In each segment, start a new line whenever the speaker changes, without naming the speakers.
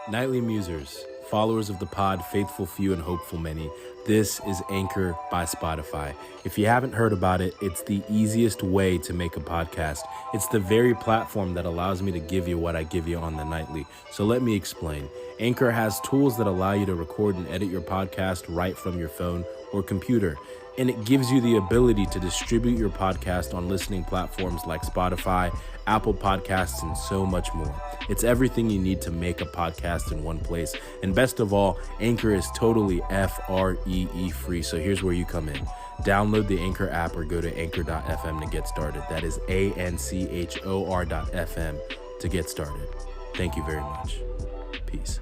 Nightly Musers, followers of the pod, faithful few and hopeful many, this is Anchor by Spotify. If you haven't heard about it, it's the easiest way to make a podcast. It's the very platform that allows me to give you what I give you on the nightly. So let me explain. Anchor has tools that allow you to record and edit your podcast right from your phone or computer. And it gives you the ability to distribute your podcast on listening platforms like Spotify, Apple Podcasts, and so much more. It's everything you need to make a podcast in one place. And best of all, Anchor is totally FREE free. So here's where you come in. Download the Anchor app or go to anchor.fm to get started. That is ANCHOR.fm to get started. Thank you very much. Peace.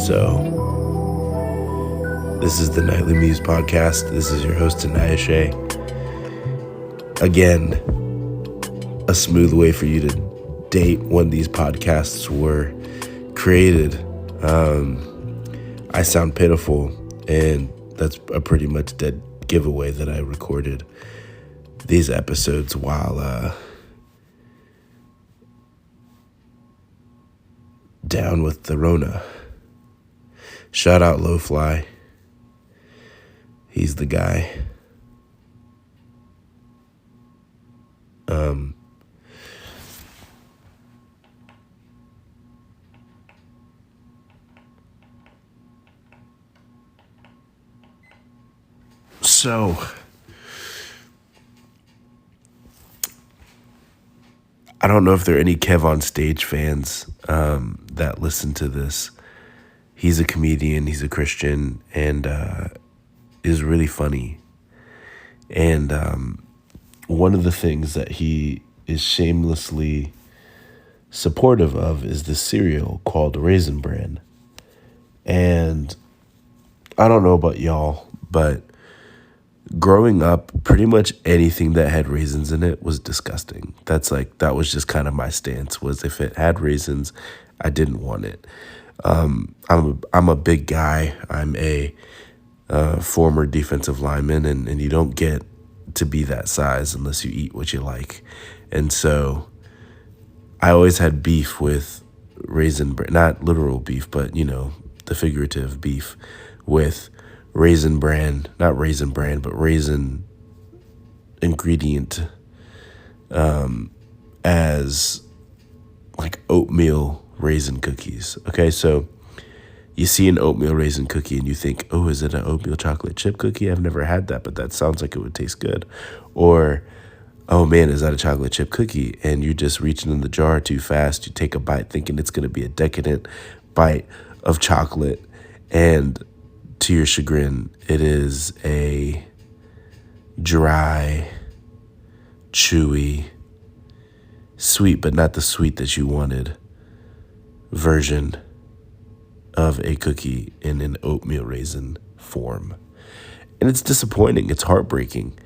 So, this is the Nightly Muse podcast. This is your host, Tinayeshe. Again, a smooth way for you to date when these podcasts were created. I sound pitiful, and that's a pretty much dead giveaway that I recorded these episodes while down with the Rona. Shout out Lowfly. He's the guy. So, I don't know if there are any Kev on Stage fans that listen to this. He's a comedian, he's a Christian, and is really funny. And one of the things that he is shamelessly supportive of is this cereal called Raisin Bran. And I don't know about y'all, but growing up, pretty much anything that had raisins in it was disgusting. That was just kind of my stance, was if it had raisins, I didn't want it. I'm a big guy. I'm a former defensive lineman, and you don't get to be that size unless you eat what you like. And so I always had beef with Raisin Bran, not literal beef, but, the figurative beef with Raisin Bran, not Raisin Bran, but raisin ingredient as like oatmeal raisin cookies. Okay, so you see an oatmeal raisin cookie and you think, oh, is it an oatmeal chocolate chip cookie? I've never had that, but that sounds like it would taste good. Or, oh man, is that a chocolate chip cookie? And you're just reaching in the jar too fast. You take a bite thinking it's going to be a decadent bite of chocolate, and to your chagrin, it is a dry, chewy, sweet, but not the sweet that you wanted, version of a cookie in an oatmeal raisin form. And it's disappointing. It's heartbreaking.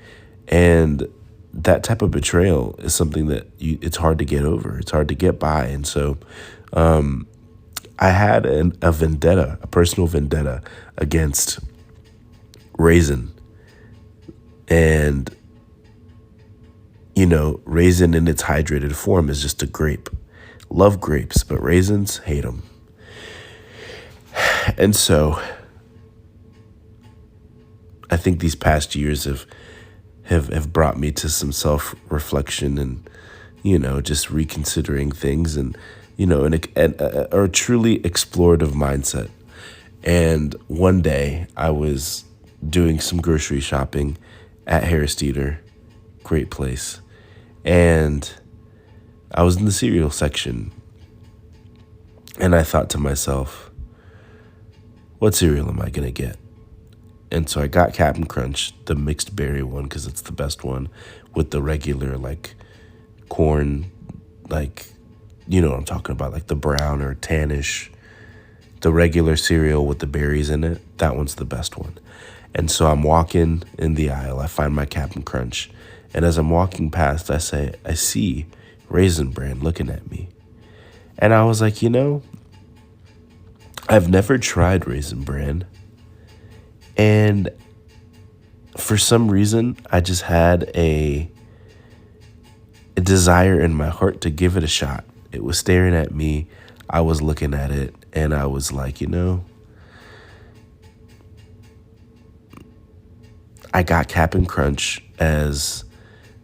And that type of betrayal is something that it's hard to get over. It's hard to get by. And so I had a personal vendetta against raisin. And, raisin in its hydrated form is just a grape. Love grapes, but raisins, hate them. And so I think these past years have brought me to some self-reflection and, just reconsidering things and, a truly explorative mindset. And one day I was doing some grocery shopping at Harris Teeter, great place. And I was in the cereal section and I thought to myself, what cereal am I going to get? And so I got Cap'n Crunch, the mixed berry one, because it's the best one, with the regular, corn, you know what I'm talking about, like the brown or tannish, the regular cereal with the berries in it. That one's the best one. And so I'm walking in the aisle. I find my Cap'n Crunch. And as I'm walking past, I see Raisin Bran looking at me. And I was like, I've never tried Raisin Bran. And for some reason, I just had a a desire in my heart to give it a shot. It was staring at me. I was looking at it, and I was like, I got Cap'n Crunch as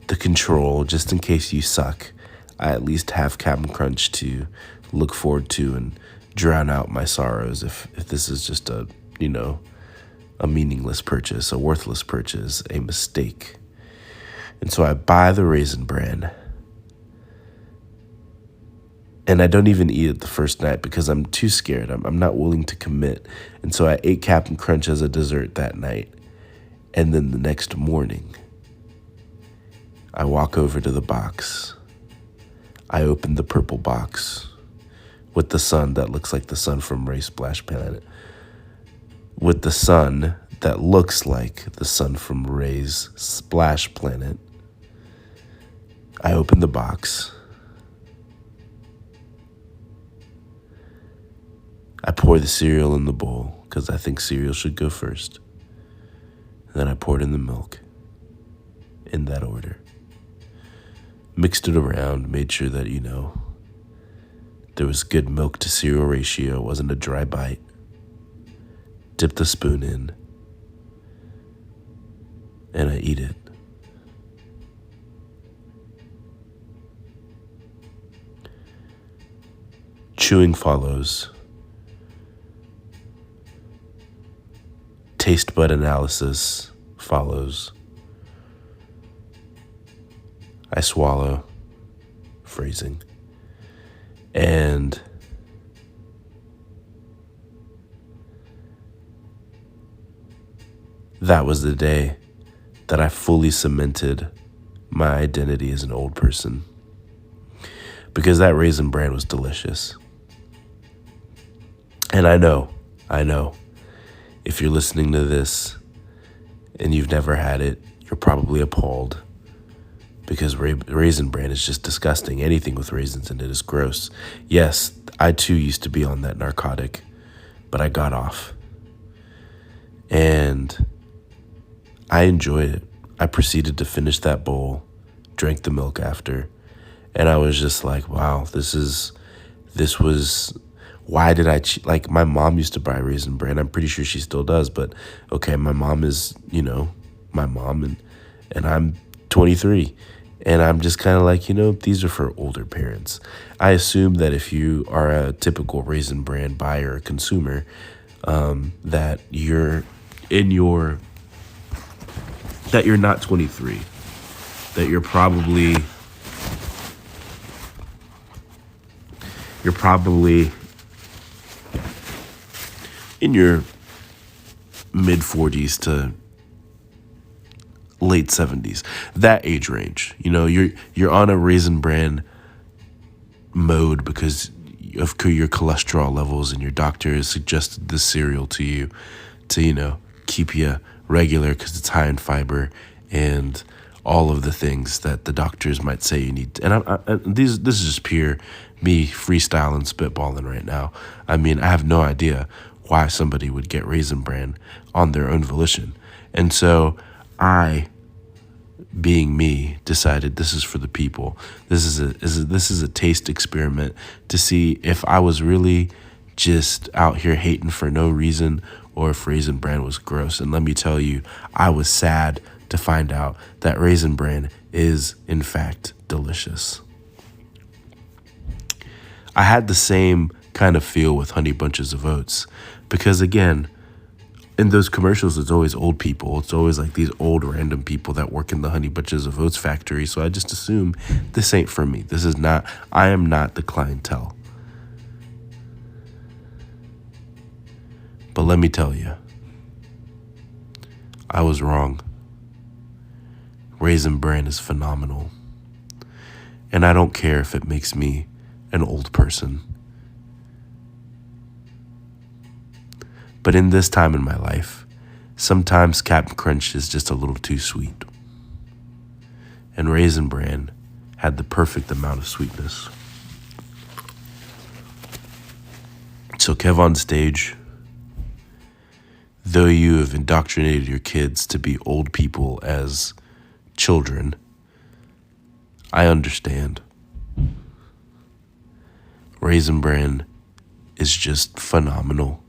the control, just in case you suck. I at least have Cap'n Crunch to look forward to and drown out my sorrows if this is just a meaningless purchase, a worthless purchase, a mistake. And so I buy the Raisin Bran. And I don't even eat it the first night because I'm too scared. I'm not willing to commit. And so I ate Cap'n Crunch as a dessert that night. And then the next morning, I walk over to the box. I open the purple box with the sun that looks like the sun from Ray Splash Planet. With the sun that looks like the sun from Ray's Splash Planet. I open the box. I pour the cereal in the bowl because I think cereal should go first. Then I poured in the milk in that order. Mixed it around, made sure that, there was good milk to cereal ratio. It wasn't a dry bite. Dipped the spoon in. And I eat it. Chewing follows. Taste bud analysis follows. I swallow, phrasing, and that was the day that I fully cemented my identity as an old person, because that Raisin Bran was delicious. And I know, if you're listening to this and you've never had it, you're probably appalled, because Raisin Bran is just disgusting. Anything with raisins in it is gross. Yes, I too used to be on that narcotic, but I got off. And I enjoyed it. I proceeded to finish that bowl, drank the milk after, and I was just like, wow, this was, why did I, like, my mom used to buy Raisin Bran. I'm pretty sure she still does, but okay, my mom is, my mom, and I'm 23, and I'm just kind of like, these are for older parents. I assume that if you are a typical Raisin Bran buyer or consumer, that you're not 23, that you're probably in your mid 40s to late 70s, that age range. You're on a Raisin Bran mode because of your cholesterol levels, and your doctor has suggested this cereal to you to, keep you regular because it's high in fiber and all of the things that the doctors might say you need. And this is just pure me freestyling, spitballing right now. I mean, I have no idea why somebody would get Raisin Bran on their own volition. And so I, being me, decided this is for the people. This is a taste experiment to see if I was really just out here hating for no reason, or if Raisin Bran was gross. And let me tell you, I was sad to find out that Raisin Bran is, in fact, delicious. I had the same kind of feel with Honey Bunches of Oats, because again, in those commercials, it's always old people. It's always like these old random people that work in the Honey Bunches of Oats factory. So I just assume this ain't for me. I am not the clientele. But let me tell you, I was wrong. Raisin Bran is phenomenal. And I don't care if it makes me an old person. But in this time in my life, sometimes Cap'n Crunch is just a little too sweet. And Raisin Bran had the perfect amount of sweetness. So Kev on stage, though you have indoctrinated your kids to be old people as children, I understand. Raisin Bran is just phenomenal.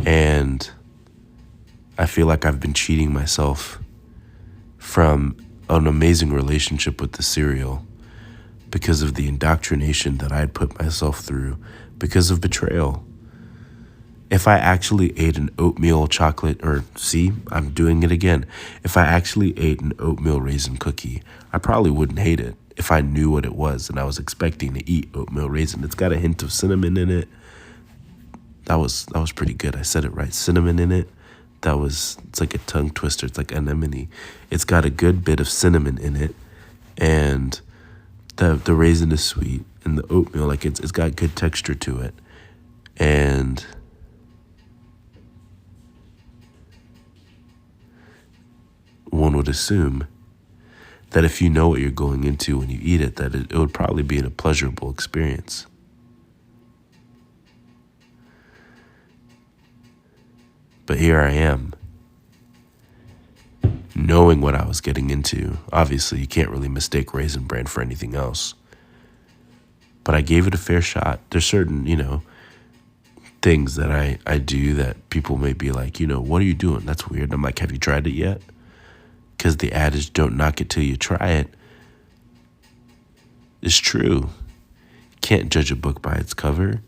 And I feel like I've been cheating myself from an amazing relationship with the cereal because of the indoctrination that I'd put myself through because of betrayal. If I actually ate an oatmeal chocolate, I'm doing it again. If I actually ate an oatmeal raisin cookie, I probably wouldn't hate it if I knew what it was and I was expecting to eat oatmeal raisin. It's got a hint of cinnamon in it. That was pretty good. I said it right. Cinnamon in it. It's like a tongue twister. It's like anemone. It's got a good bit of cinnamon in it, and the raisin is sweet, and the oatmeal, like it's got good texture to it. And one would assume that if you know what you're going into when you eat it, that it would probably be a pleasurable experience. But here I am, knowing what I was getting into. Obviously, you can't really mistake Raisin Bran for anything else. But I gave it a fair shot. There's certain, things that I do that people may be like, what are you doing? That's weird. I'm like, have you tried it yet? Because the adage, don't knock it till you try it, is true. You can't judge a book by its cover,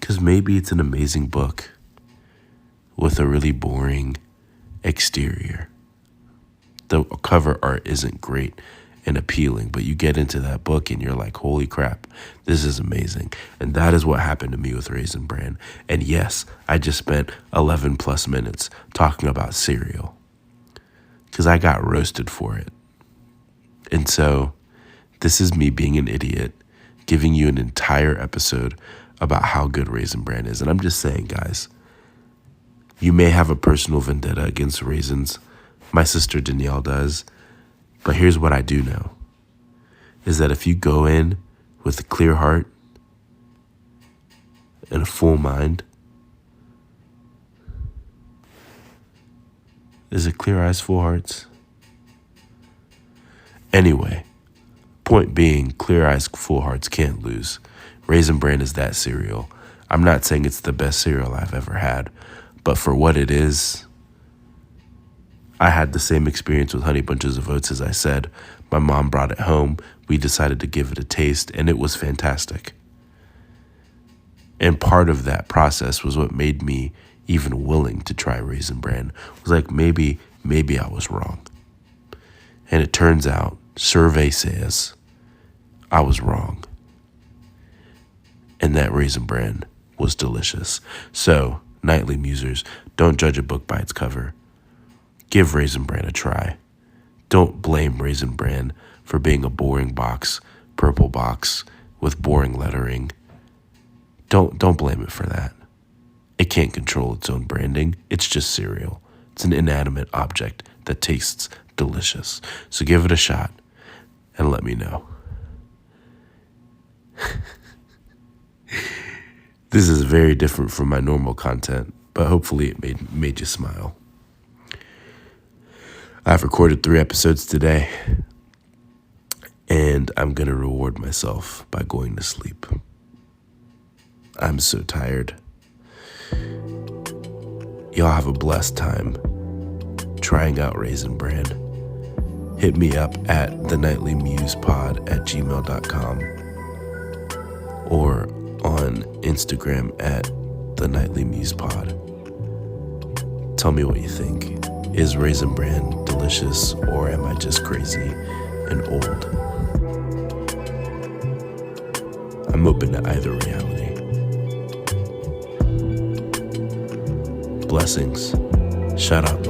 because maybe it's an amazing book with a really boring exterior. The cover art isn't great and appealing, but you get into that book and you're like, holy crap, this is amazing. And that is what happened to me with Raisin Bran. And yes, I just spent 11 plus minutes talking about cereal because I got roasted for it. And so this is me being an idiot, giving you an entire episode about how good Raisin Bran is. And I'm just saying, guys, you may have a personal vendetta against raisins. My sister Danielle does. But here's what I do know, is that if you go in with a clear heart and a full mind, is it clear eyes, full hearts? Anyway, point being, clear eyes, full hearts can't lose. Raisin Bran is that cereal. I'm not saying it's the best cereal I've ever had, but for what it is, I had the same experience with Honey Bunches of Oats as I said. My mom brought it home. We decided to give it a taste, and it was fantastic. And part of that process was what made me even willing to try Raisin Bran. It was like, maybe I was wrong. And it turns out, survey says, I was wrong. And that Raisin Bran was delicious. So, nightly musers, don't judge a book by its cover. Give Raisin Bran a try. Don't blame Raisin Bran for being a boring box, purple box with boring lettering. Don't blame it for that. It can't control its own branding. It's just cereal. It's an inanimate object that tastes delicious. So give it a shot and let me know. This is very different from my normal content, but hopefully it made you smile. I've recorded 3 episodes today, and I'm going to reward myself by going to sleep. I'm so tired. Y'all have a blessed time trying out Raisin Bran. Hit me up at thenightlymusepod@gmail.com or on Instagram at thenightlymusepod. Tell me what you think. Is Raisin Bran delicious, or am I just crazy and old? I'm open to either reality. Blessings. Shout out